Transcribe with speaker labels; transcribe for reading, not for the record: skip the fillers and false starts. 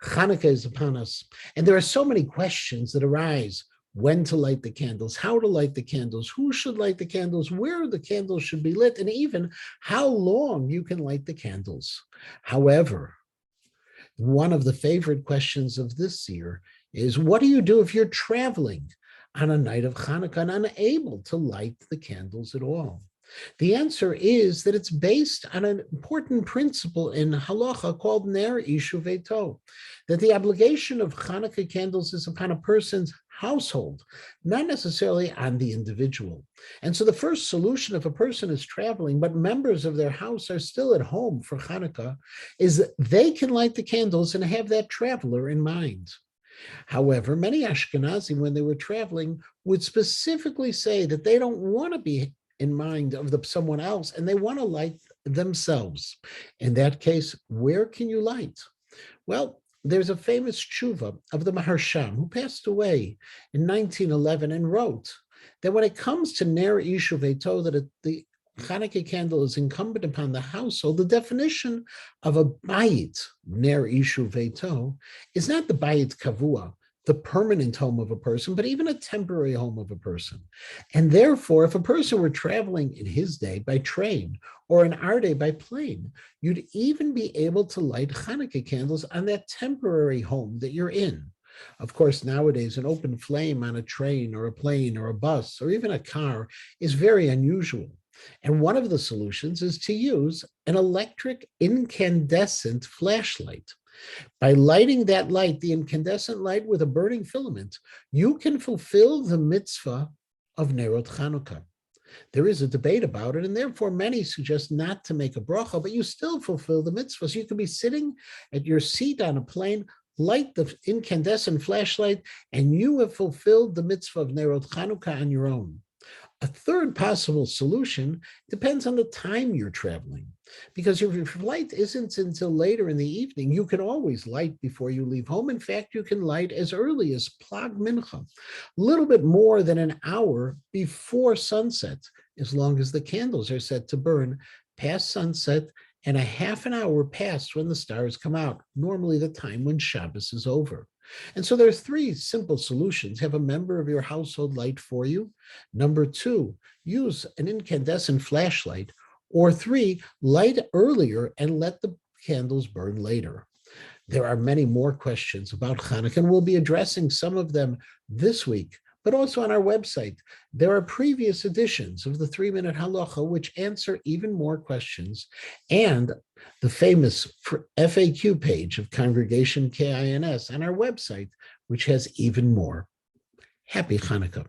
Speaker 1: Chanukah is upon us, and there are so many questions that arise: when to light the candles, how to light the candles, who should light the candles, where the candles should be lit, and even how long you can light the candles. However, one of the favorite questions of this year is, what do you do if you're traveling on a night of Hanukkah and unable to light the candles at all? The answer is that it's based on an important principle in halacha called ner ishu veto, that the obligation of Hanukkah candles is upon a person's household, not necessarily on the individual. And so the first solution, if a person is traveling, but members of their house are still at home for Hanukkah, is that they can light the candles and have that traveler in mind. However, many Ashkenazim, when they were traveling, would specifically say that they don't want to be in mind of someone else, and they want to light themselves. In that case, where can you light? Well, there's a famous tshuva of the Maharsham, who passed away in 1911, and wrote that when it comes to ner ishu veto, that the Hanukkah candle is incumbent upon the household, the definition of a bayit, ner ishu veto, is not the bayit kavua, the permanent home of a person, but even a temporary home of a person. And therefore, if a person were traveling in his day by train, or in our day by plane, you'd even be able to light Hanukkah candles on that temporary home that you're in. Of course, nowadays, an open flame on a train or a plane or a bus or even a car is very unusual. And one of the solutions is to use an electric incandescent flashlight. By lighting that light, the incandescent light with a burning filament, you can fulfill the mitzvah of Nerot Chanukah. There is a debate about it, and therefore many suggest not to make a bracha, but you still fulfill the mitzvah. So you can be sitting at your seat on a plane, light the incandescent flashlight, and you have fulfilled the mitzvah of Nerot Chanukah on your own. A third possible solution depends on the time you're traveling, because if your flight isn't until later in the evening, you can always light before you leave home. In fact, you can light as early as Plag Mincha, a little bit more than an hour before sunset, as long as the candles are set to burn past sunset and a half an hour past when the stars come out, normally the time when Shabbos is over. And so there are three simple solutions. Have a member of your household light for you. Number two, use an incandescent flashlight. Or three, light earlier and let the candles burn later. There are many more questions about Hanukkah, and we'll be addressing some of them this week, but also on our website. There are previous editions of the 3-Minute Halacha which answer even more questions, and the famous FAQ page of Congregation KINS on our website, which has even more. Happy Hanukkah.